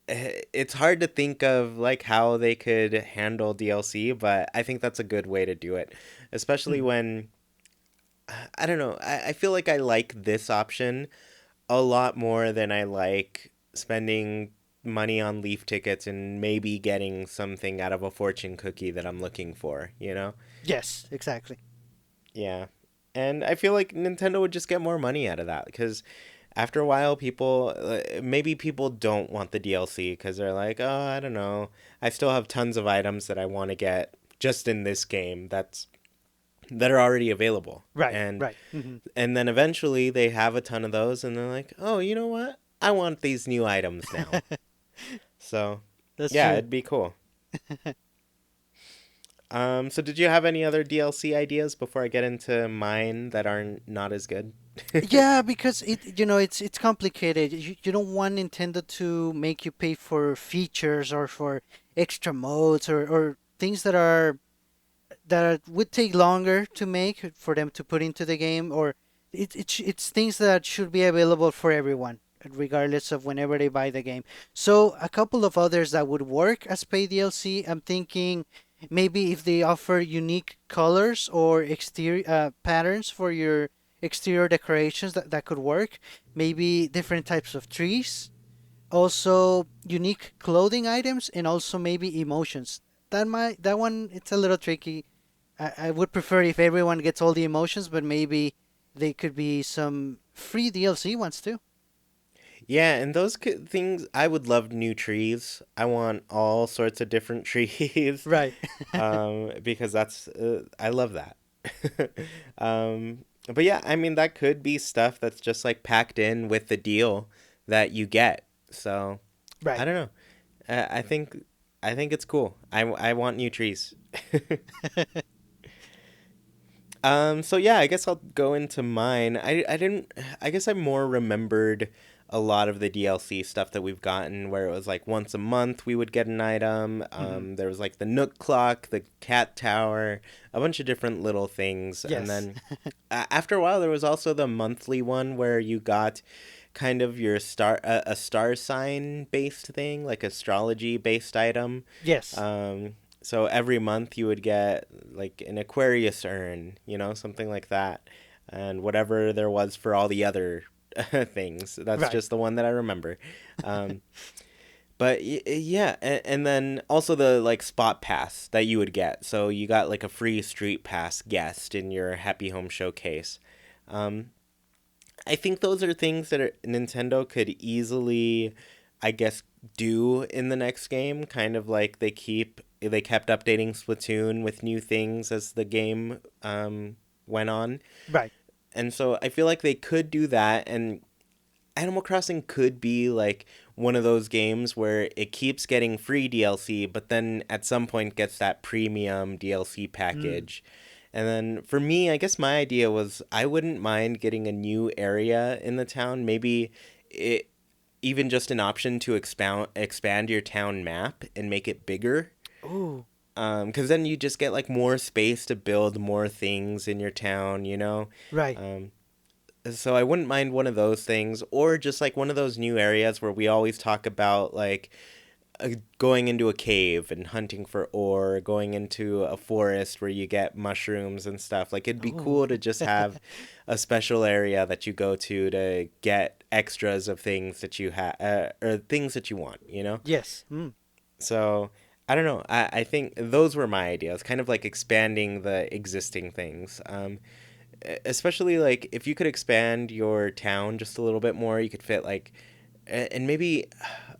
it's hard to think of like how they could handle DLC, but I think that's a good way to do it. Especially
Mhm.
when I don't know, I feel like I like this option a lot more than I like spending money on leaf tickets and maybe getting something out of a fortune cookie that I'm looking for?
Yes, exactly.
Yeah. And I feel like Nintendo would just get more money out of that because after a while, maybe people don't want the DLC because they're like, oh, I don't know. I still have tons of items that I want to get just in this game that are already available.
Right,
And
right. Hmm.
and then eventually they have a ton of those and they're like, oh, you know what? I want these new items now. So,
That's
yeah,
true.
it'd be cool. So did you have any other DLC ideas before I get into mine that aren't not as good?
Yeah, because it's complicated. You don't want Nintendo to make you pay for features or for extra modes or things that would take longer to make for them to put into the game, or it's things that should be available for everyone regardless of whenever they buy the game. So a couple of others that would work as paid DLC, I'm thinking maybe if they offer unique colors or exterior patterns for your exterior decorations, that could work. Maybe different types of trees, also unique clothing items, and also maybe emotions. That one it's a little tricky. I would prefer if everyone gets all the emotions, but maybe they could be some free DLC ones too.
Yeah, and those things, I would love new trees. I want all sorts of different trees,
Right.
because I love that. But yeah, I mean, that could be stuff that's just like packed in with the deal that you get. So I
Right.
don't know. I think it's cool. I want new trees. So yeah, I guess I'll go into mine. I didn't I guess I more remembered a lot of the DLC stuff that we've gotten where it was like once a month we would get an item.
Hmm.
There was like the Nook clock, the cat tower, a bunch of different little things. And
Yes.
then after a while there was also the monthly one where you got kind of your a star sign based thing, like astrology based item.
Yes.
Um, so every month you would get like an Aquarius urn, something like that. And whatever there was for all the other things. That's
Right.
just the one that I remember. Um, but yeah, and then also the like spot pass that you would get. So you got like a free street pass guest in your Happy Home showcase. Um, I think those are things that Nintendo could easily I guess, do in the next game. Kind of like they kept updating Splatoon with new things as the game went on,
Right.
and so I feel like they could do that. And Animal Crossing could be like one of those games where it keeps getting free DLC, but then at some point gets that premium DLC
Mm.
package. And then for me, I guess my idea was I wouldn't mind getting a new area in the town. Maybe it even just an option to expand your town map and make it bigger.
Ooh.
Because then you just get like more space to build more things in your town, you know.
Right.
Um, so I wouldn't mind one of those things, or just like one of those new areas where we always talk about like going into a cave and hunting for ore, going into a forest where you get mushrooms and stuff. Like it'd be
Ooh.
cool to just have a special area that you go to get extras of things that you have or things that you want, you know?
Yes. Mm.
So I don't know. I think those were my ideas, kind of like expanding the existing things. Especially like if you could expand your town just a little bit more, you could fit like and maybe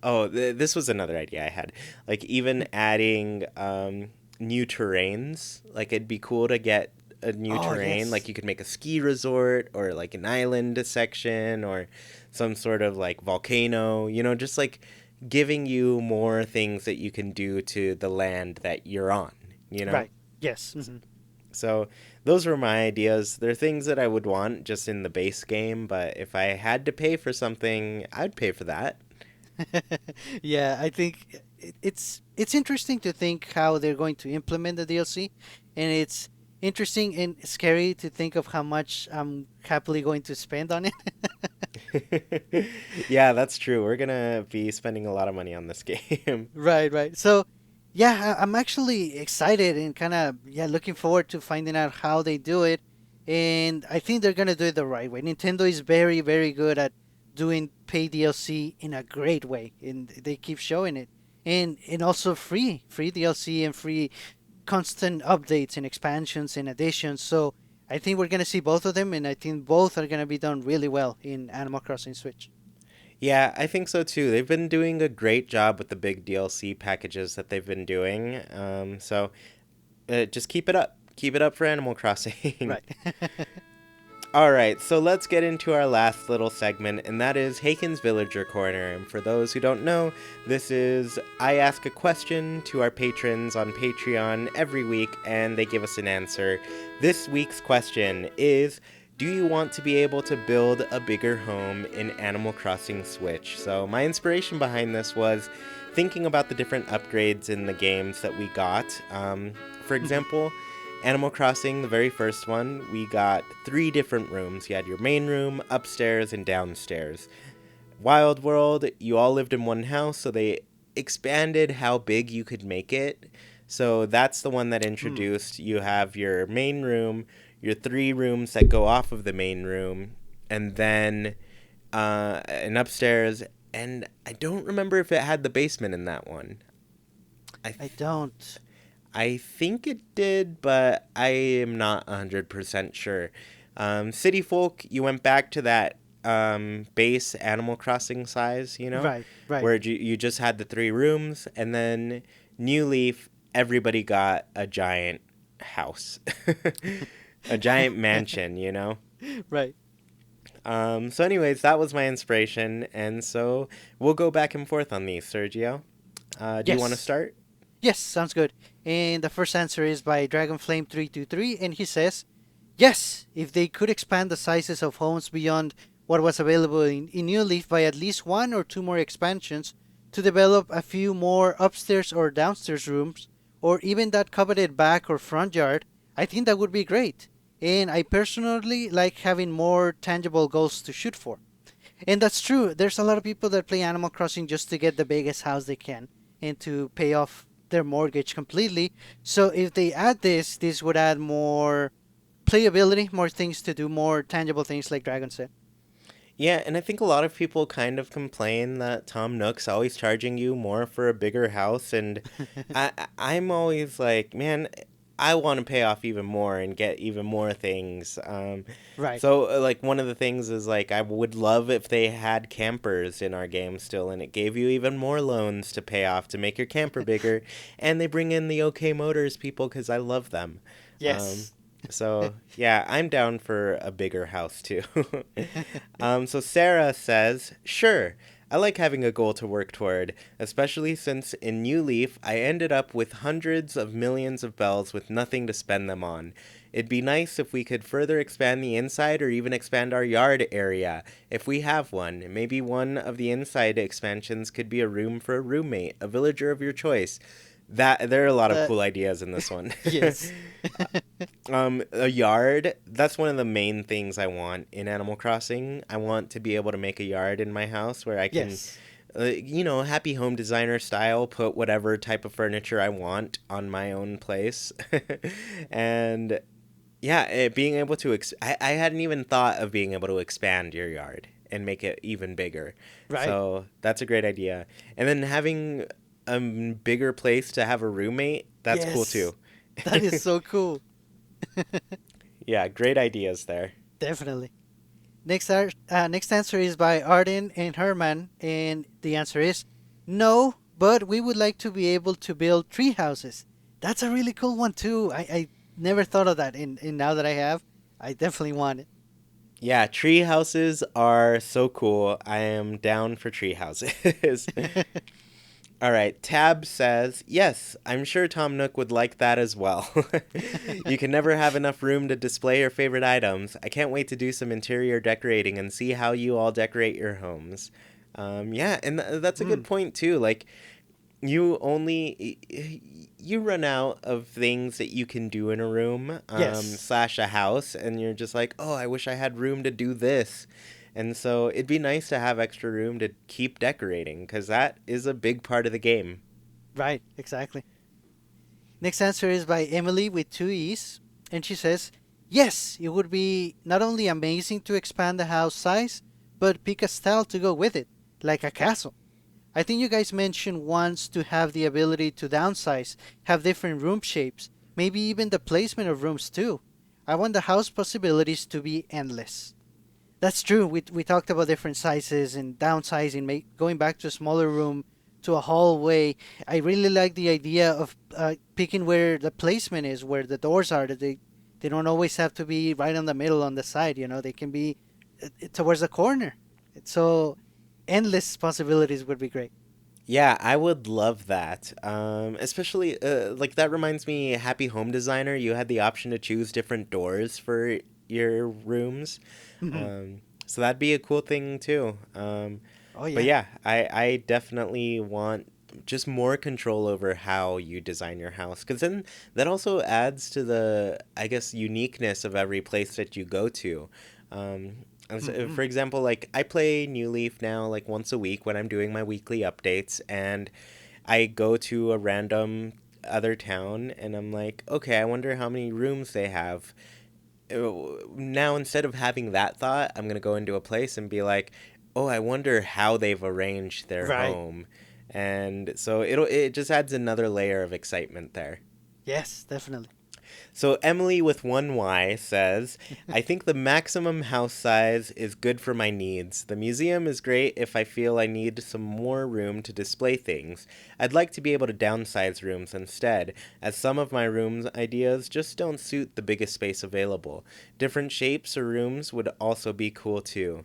this was another idea I had, like even adding new terrains. Like it'd be cool to get a new
Oh
terrain, like
yes.
you could make a ski resort or like an island section or some sort of like volcano, you know, just like giving you more things that you can do to the land that you're on, you know.
Right. Yes. Hmm.
So those were my ideas. They're things that I would want just in the base game, but if I had to pay for something, I'd pay for that.
Yeah, I think it's interesting to think how they're going to implement the DLC, and it's interesting and scary to think of how much I'm happily going to spend on it.
Yeah, that's true. We're gonna be spending a lot of money on this game.
Right, right. So, yeah, I'm actually excited and kind of yeah looking forward to finding out how they do it, and I think they're gonna do it the right way. Nintendo is very, very good at doing pay DLC in a great way, and they keep showing it. And also free DLC and free constant updates and expansions and additions. So I think we're gonna see both of them, and I think both are gonna be done really well in Animal Crossing Switch.
Yeah, I think so too. They've been doing a great job with the big DLC packages that they've been doing. So just keep it up. Keep it up for Animal Crossing.
Right.
All right, so let's get into our last little segment, and that is Haken's Villager Corner. And for those who don't know, this is I ask a question to our patrons on Patreon every week, and they give us an answer. This week's question is, do you want to be able to build a bigger home in Animal Crossing Switch? So my inspiration behind this was thinking about the different upgrades in the games that we got. For
Mhm.
example, Animal Crossing, the very first one, we got 3 different rooms. You had your main room, upstairs, and downstairs. Wild World, you all lived in one house, so they expanded how big you could make it. So that's the one that
Mm.
introduced you have your main room, your 3 rooms that go off of the main room, and then an upstairs. And I don't remember if it had the basement in that one. I
I don't.
I think it did, but I am not 100% sure. City Folk, you went back to that base Animal Crossing size, you know,
Right, right.
where you just had the 3 rooms, and then New Leaf, everybody got a giant house, a giant mansion, you know.
Right.
So, anyways, that was my inspiration, and so we'll go back and forth on these, Sergio. Do you want to
Yes.
start?
Yes, sounds good. And the first answer is by Dragonflame323, and he says, yes, if they could expand the sizes of homes beyond what was available in New Leaf by at least one or two more expansions to develop a few more upstairs or downstairs rooms, or even that coveted back or front yard, I think that would be great. And I personally like having more tangible goals to shoot for. And that's true. There's a lot of people that play Animal Crossing just to get the biggest house they can and to pay off their mortgage completely. So if they add this, this would add more playability, more things to do, more tangible things like Dragon said.
Yeah, and I think a lot of people kind of complain that Tom Nook's always charging you more for a bigger house, and I'm always like, man, I want to pay off even more and get even more things.
Right.
So like one of the things is like I would love if they had campers in our game still, and it gave you even more loans to pay off to make your camper bigger, and they bring in the OK Motors people because I love them. Um,
Yes.
so yeah, I'm down for a bigger house too. So Sarah says, sure. I like having a goal to work toward, especially since in New Leaf I ended up with hundreds of millions of bells with nothing to spend them on. It'd be nice if we could further expand the inside or even expand our yard area, if we have one. Maybe one of the inside expansions could be a room for a roommate, a villager of your choice. That there are a lot of
Uh,
cool ideas in this one.
yes.
A yard, that's one of the main things I want in Animal Crossing. I want to be able to make a yard in my house where I can,
Yes.
happy home designer style, put whatever type of furniture I want on my own place. And yeah, being able to, I hadn't even thought of being able to expand your yard and make it even bigger.
Right.
So that's a great idea. And then having a bigger place to have a roommate, that's cool
Yes.
too.
That is so cool.
Yeah, great ideas there.
Definitely. Next answer is by Arden and Herman, and the answer is no, but we would like to be able to build tree houses. That's a really cool one too. I never thought of that, and now that I have, I definitely want
Yeah, tree houses are so cool. I am down for tree houses.
it.
All right, Tab says, yes, I'm sure Tom Nook would like that as well. You can never have enough room to display your favorite items. I can't wait to do some interior decorating and see how you all decorate your homes. Yeah, and that's a good
Mm,
point too. Like, you run out of things that you can do in a room
yes,
slash a house, and you're just like, oh, I wish I had room to do this. And so it'd be nice to have extra room to keep decorating because that is a big part of the game.
right, exactly. Next answer is by Emily with two E's, and she says, yes, it would be not only amazing to expand the house size, but pick a style to go with it, like a castle. I think you guys mentioned once to have the ability to downsize, have different room shapes, maybe even the placement of rooms too. I want the house possibilities to be endless. That's true. We talked about different sizes and downsizing, going back to a smaller room, to a hallway. I really like the idea of picking where the placement is, where the doors are. That they don't always have to be right on the middle on the side. They can be towards the corner. So endless possibilities would be great.
Yeah, I would love that. Especially, like, that reminds me, Happy Home Designer, you had the option to choose different doors for your rooms. So that'd be a cool thing too.
Oh
But
yeah.
yeah, I definitely want just more control over how you design your house. Because then that also adds to the, I guess, uniqueness of every place that you go to. And so,
Hmm.
for example, like I play New Leaf now like once a week when I'm doing my weekly updates, and I go to a random other town and I'm like, okay, I wonder how many rooms they have. Now instead of having that thought, I'm gonna go into a place and be like, oh, I wonder how they've arranged their
Right.
home, and so it just adds another layer of excitement there.
Yes, definitely.
So Emily with one Y says, I think the maximum house size is good for my needs. The museum is great if I feel I need some more room to display things. I'd like to be able to downsize rooms instead, as some of my rooms ideas just don't suit the biggest space available. Different shapes or rooms would also be cool too.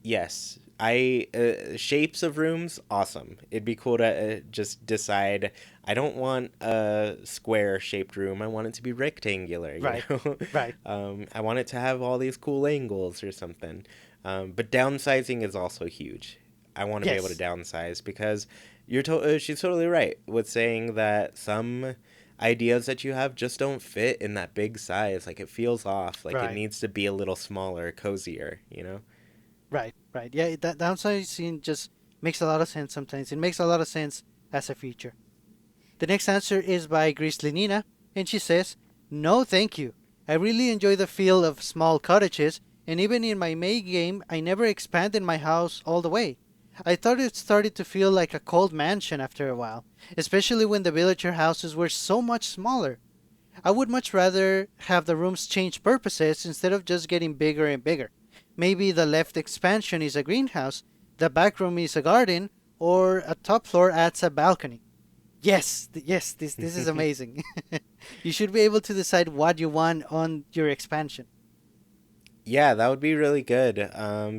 Yes, I shapes of rooms awesome. It'd be cool to just decide I don't want a square shaped room. I want it to be rectangular, you
Right.
know.
Right.
I want it to have all these cool angles or something. But downsizing is also huge. I want to be able to
Yes.
downsize because she's totally right with saying that some ideas that you have just don't fit in that big size. Like it feels off. Like it
Right.
needs to be a little smaller, cozier, you know?
Right. Right. Yeah. That downsizing just makes a lot of sense sometimes. It makes a lot of sense as a feature. The next answer is by Grizzly Nina, and she says, no, thank you. I really enjoy the feel of small cottages, and even in my May game, I never expanded my house all the way. I thought it started to feel like a cold mansion after a while, especially when the villager houses were so much smaller. I would much rather have the rooms change purposes instead of just getting bigger and bigger. Maybe the left expansion is a greenhouse, the back room is a garden, or a top floor adds a balcony. Yes, yes, this is amazing. You should be able to decide what you want on your expansion.
Yeah, that would be really good.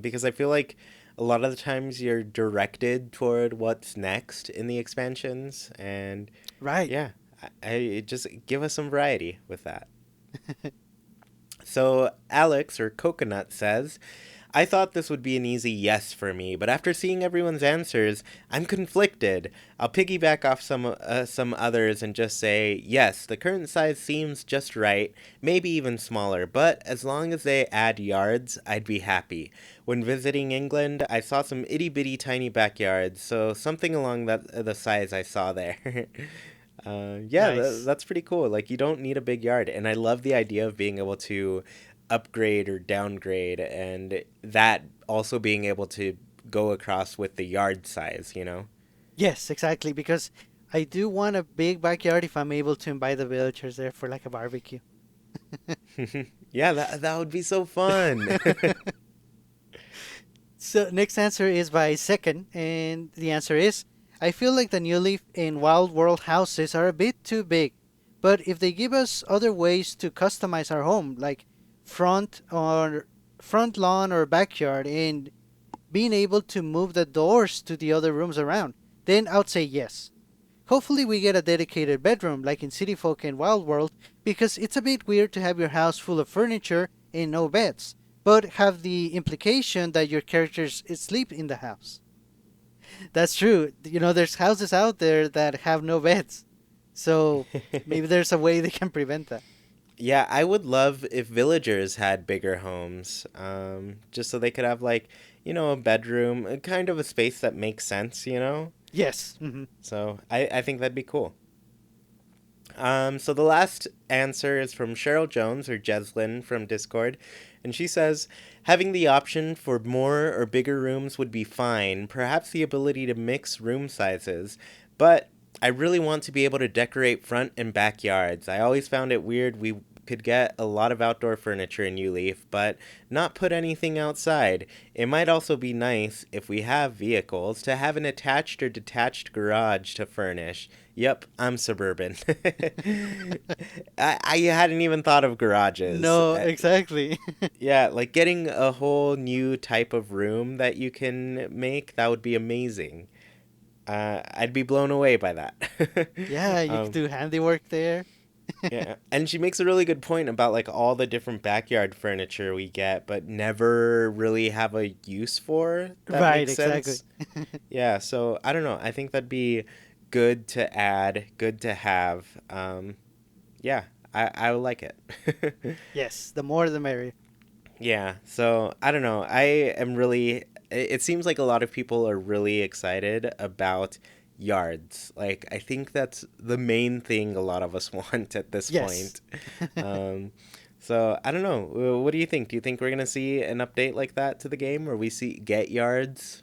Because I feel like a lot of the times you're directed toward what's next in the expansions, and
Right.
yeah, just give us some variety with that. So Alex or Coconut says, I thought this would be an easy yes for me, but after seeing everyone's answers, I'm conflicted. I'll piggyback off some others and just say, yes, the current size seems just right, maybe even smaller, but as long as they add yards, I'd be happy. When visiting England, I saw some itty bitty tiny backyards, so something along the size I saw there. Yeah,
Nice.
that's pretty cool. Like, you don't need a big yard, and I love the idea of being able to upgrade or downgrade, and that also being able to go across with the yard size, you know?
Yes, exactly. Because I do want a big backyard if I'm able to invite the villagers there for like a barbecue.
Yeah, that would be so fun.
So next answer is by second, and the answer is I feel like the New Leaf and Wild World houses are a bit too big, but if they give us other ways to customize our home, like front or front lawn or backyard, and being able to move the doors to the other rooms around, then I'd say yes. Hopefully, we get a dedicated bedroom like in City Folk and Wild World because it's a bit weird to have your house full of furniture and no beds, but have the implication that your characters sleep in the house. That's true. You know, there's houses out there that have no beds. So maybe there's a way they can prevent that.
Yeah, I would love if villagers had bigger homes, just so they could have, like, a bedroom, kind of a space that makes sense, you know?
Yes.
So I think that'd be cool. So the last answer is from Cheryl Jones or Jeslyn from Discord, and she says, having the option for more or bigger rooms would be fine, perhaps the ability to mix room sizes, but I really want to be able to decorate front and backyards. I always found it weird we could get a lot of outdoor furniture in Uleaf, but not put anything outside. It might also be nice, if we have vehicles, to have an attached or detached garage to furnish. Yep, I'm suburban. I hadn't even thought of garages.
No, exactly.
Yeah, like getting a whole new type of room that you can make, that would be amazing. I'd be blown away by that.
Yeah, you could
um,
do handiwork there.
yeah, and she makes a really good point about like all the different backyard furniture we get, but never really have a use for. That
Right,
makes
exactly.
sense. Yeah, so I don't know. I think that'd be good to add, good to have. Yeah, I would like it.
Yes, the more the merrier.
Yeah, so I don't know. I am really. It seems like a lot of people are really excited about yards. Like, I think that's the main thing a lot of us want at this
Yes.
point. Um, so I don't know. What do you think? Do you think we're gonna see an update like that to the game, where we see get yards?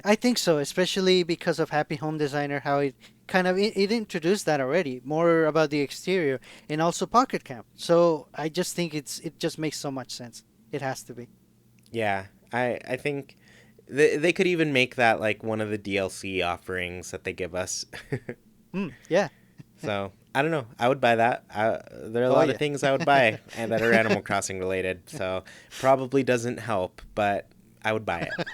I think so, especially because of Happy Home Designer, how it kind of it introduced that already, more about the exterior and also Pocket Camp. So I just think it just makes so much sense. It has to be.
Yeah, I think they could even make that like one of the DLC offerings that they give us.
Yeah.
So I don't know. I would buy that. There are a
Oh
lot of
yeah.
things I would buy and that are Animal Crossing related. So probably doesn't help, but I would buy it.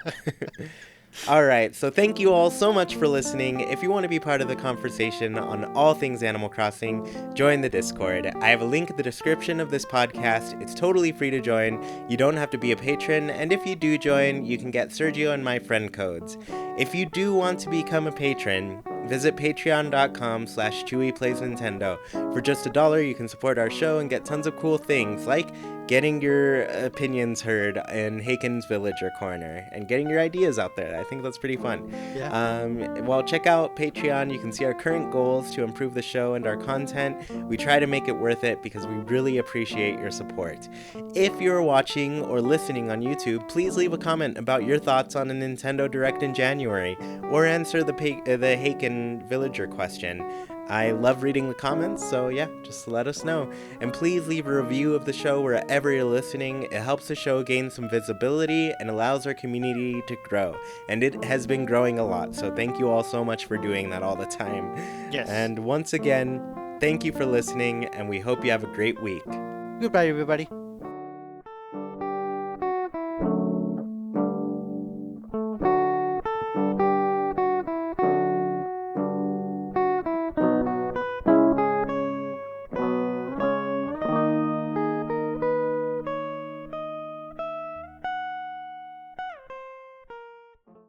All right, so thank you all so much for listening. If you want to be part of the conversation on all things Animal Crossing, join the Discord. I have a link in the description of this podcast. It's totally free to join. You don't have to be a patron, and if you do join, you can get Sergio and my friend codes. If you do want to become a patron, visit patreon.com/ChewiePlaysNintendo. For just $1, you can support our show and get tons of cool things like getting your opinions heard in Haken's Villager Corner and getting your ideas out there. I think that's pretty fun.
Yeah.
Well, check out Patreon. You can see our current goals to improve the show and our content. We try to make it worth it because we really appreciate your support. If you're watching or listening on YouTube, please leave a comment about your thoughts on a Nintendo Direct in January, or answer the Haken Villager question. I love reading the comments, so yeah, just let us know. And please leave a review of the show wherever you're listening. It helps the show gain some visibility and allows our community to grow. And it has been growing a lot, so thank you all so much for doing that all the time.
Yes.
And once again, thank you for listening, and we hope you have a great week.
Goodbye, everybody.